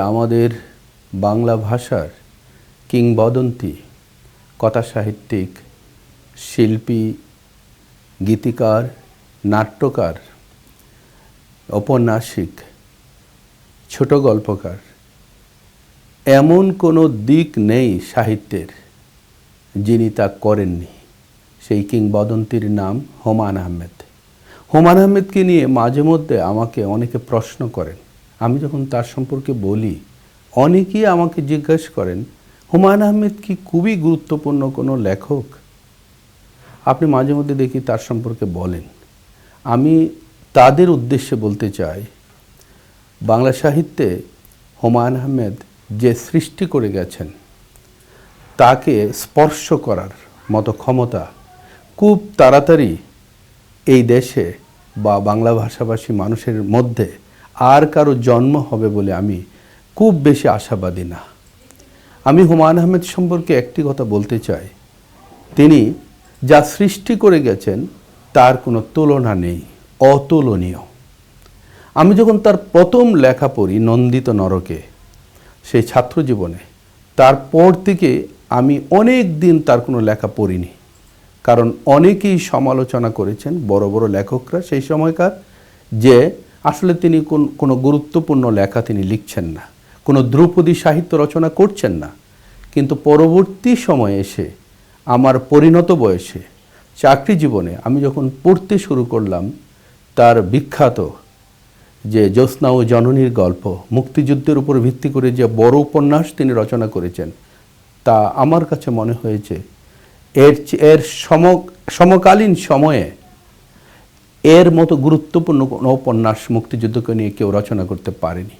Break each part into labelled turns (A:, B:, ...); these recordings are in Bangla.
A: আমাদের বাংলা ভাষার কিংবদন্তি কথা সাহিত্যিক, শিল্পী, গীতিকার, নাট্যকার, ঔপন্যাসিক, ছোট গল্পকার, এমন কোনো দিক নেই সাহিত্যের যিনি তা করেননি। সেই কিংবদন্তির নাম হুমায়ূন আহমেদ। হুমায়ূন আহমেদকে নিয়ে মাঝে মধ্যে আমাকে অনেকে প্রশ্ন করেন। আমি যখন তার সম্পর্কে বলি, অনেকেই আমাকে জিজ্ঞেস করেন, হুমায়ূন আহমেদ কি খুবই গুরুত্বপূর্ণ কোনো লেখক? আপনি মাঝে মধ্যে দেখি তার সম্পর্কে বলেন। আমি তাদের উদ্দেশ্যে বলতে চাই, বাংলা সাহিত্যে হুমায়ূন আহমেদ যে সৃষ্টি করে গেছেন, তাকে স্পর্শ করার মতো ক্ষমতা খুব তাড়াতাড়ি এই দেশে বা বাংলা ভাষাভাষী মানুষের মধ্যে আর কারো জন্ম হবে বলে আমি খুব বেশি আশাবাদী না। আমি হুমায়ূন আহমেদ সম্পর্কে একটি কথা বলতে চাই, তিনি যা সৃষ্টি করে গেছেন তার কোনো তুলনা নেই, অতুলনীয়। আমি যখন তার প্রথম লেখা পড়ি নন্দিত নরকে, সেই ছাত্র জীবনে, তারপর থেকে আমি অনেক দিন তার কোনো লেখা পড়িনি। কারণ অনেকেই সমালোচনা করেছেন, বড় বড় লেখকরা সেই সময়কার, যে আসলে তিনি কোনো গুরুত্বপূর্ণ লেখা তিনি লিখছেন না, কোনো ধ্রুপদী সাহিত্য রচনা করছেন না। কিন্তু পরবর্তী সময়ে এসে আমার পরিণত বয়সে চাকরি জীবনে আমি যখন পড়তে শুরু করলাম তার বিখ্যাত যে জ্যোৎস্না ও জননীর গল্প, মুক্তিযুদ্ধের উপর ভিত্তি করে যে বড় উপন্যাস তিনি রচনা করেছেন, তা আমার কাছে মনে হয়েছে এর সমকালীন সময়ে এর মতো গুরুত্বপূর্ণ কোনো উপন্যাস মুক্তিযুদ্ধকে নিয়ে কেউ রচনা করতে পারেনি।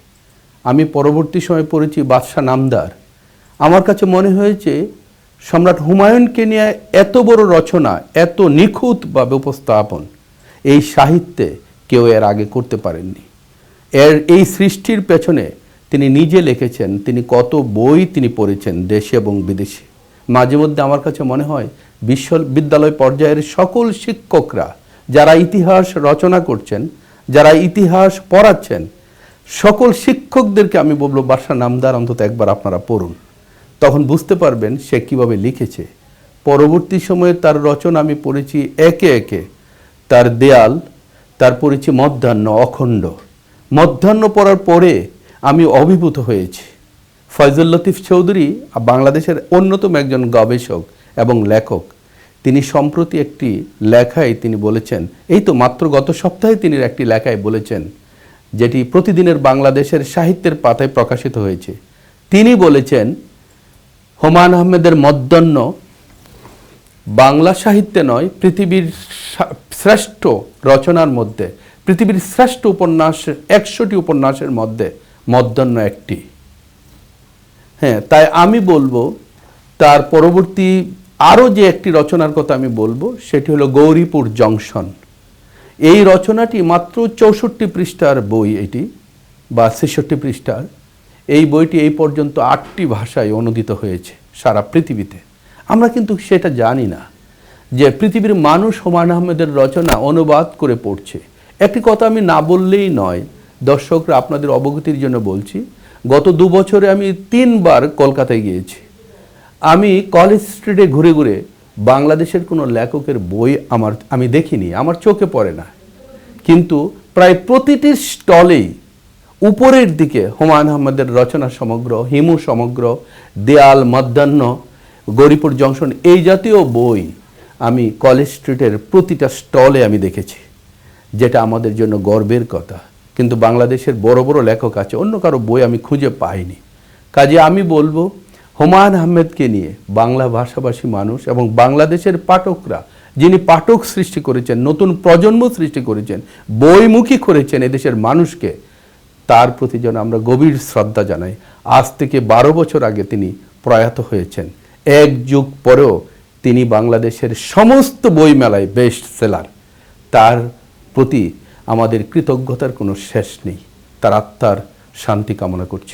A: আমি পরবর্তী সময়ে পড়েছি বাদশাহ নামদার। আমার কাছে মনে হয়েছে সম্রাট হুমায়ুনকে নিয়ে এত বড় রচনা, এত নিখুঁতভাবে উপস্থাপন এই সাহিত্যে কেউ এর আগে করতে পারেননি। এই সৃষ্টির পেছনে তিনি নিজে লিখেছেন, তিনি কত বই তিনি পড়েছেন দেশে এবং বিদেশে। মাঝে মধ্যে আমার কাছে মনে হয় বিশ্ববিদ্যালয় পর্যায়ের সকল শিক্ষকরা যারা ইতিহাস রচনা করছেন, যারা ইতিহাস পড়াচ্ছেন, সকল শিক্ষকদেরকে আমি বলবো বাদশাহ নামদার অন্তত একবার আপনারা পড়ুন। তখন বুঝতে পারবেন সে কীভাবে লিখেছে। পরবর্তী সময়ে তার রচনা আমি পড়েছি একে একে, তার দেয়াল, তার পড়েছি মধ্যাহ্ন, অখণ্ড। মধ্যাহ্ন পড়ার পরে আমি অভিভূত হয়েছি। ফয়জুল লতিফ চৌধুরী বাংলাদেশের অন্যতম একজন গবেষক এবং লেখক। তিনি সম্প্রতি একটি লেখায় তিনি বলেছেন, এই তো মাত্র গত সপ্তাহে তিনি একটি লেখায় বলেছেন, যেটি প্রতিদিনের বাংলাদেশের সাহিত্যের পাতায় প্রকাশিত হয়েছে। তিনি বলেছেন হুমায়ূন আহমেদের মধ্যাহ্ন বাংলা সাহিত্যে নয়, পৃথিবীর শ্রেষ্ঠ রচনার মধ্যে, পৃথিবীর শ্রেষ্ঠ উপন্যাসের 100টি উপন্যাসের মধ্যে মধ্যাহ্ন একটি। হ্যাঁ, তাই আমি বলবো তার পরবর্তী আরও যে একটি রচনার কথা আমি বলবো সেটি হলো গৌরীপুর জংশন। এই রচনাটি মাত্র 64 পৃষ্ঠার বই, এটি বা 66 পৃষ্ঠার। এই বইটি এই পর্যন্ত 8টি ভাষায় অনুদিত হয়েছে সারা পৃথিবীতে। আমরা কিন্তু সেটা জানি না যে পৃথিবীর মানুষ হুমায়ূন আহমেদের রচনা অনুবাদ করে পড়ছে। একটি কথা আমি না বললেই নয়, দর্শকরা আপনাদের অবগতির জন্য বলছি, গত 2 বছরে আমি 3 বার কলকাতায় গিয়েছি। আমি কলেজ স্ট্রিটে ঘুরে ঘুরে বাংলাদেশের কোনো লেখকের বই আমি দেখিনি, আমার চোখে পড়ে না। কিন্তু প্রায় প্রতিটি স্টলেই উপরের দিকে হুমায়ূন আহমেদের রচনা সমগ্র, হিমু সমগ্র, দেয়াল, মধ্যাহ্ন, গৌরীপুর জংশন, এই জাতীয় বই আমি কলেজ স্ট্রিটের প্রতিটা স্টলে আমি দেখেছি, যেটা আমাদের জন্য গর্বের কথা। কিন্তু বাংলাদেশের বড় বড় লেখক আছে, অন্য কারো বই আমি খুঁজে পাইনি। কাজে আমি বলবো হুমায়ূন আহমেদকে নিয়ে বাংলা ভাষাভাষী মানুষ এবং বাংলাদেশের পাঠকরা, যিনি পাঠক সৃষ্টি করেছেন, নতুন প্রজন্ম সৃষ্টি করেছেন, বইমুখী করেছেন এদেশের মানুষকে, তার প্রতি যেন আমরা গভীর শ্রদ্ধা জানাই। আজ থেকে 12 বছর আগে তিনি প্রয়াত হয়েছেন। 1 যুগ পরেও তিনি বাংলাদেশের সমস্ত বইমেলায় বেস্ট সেলার। তার প্রতি আমাদের কৃতজ্ঞতার কোনো শেষ নেই। তার আত্মার শান্তি কামনা করছি।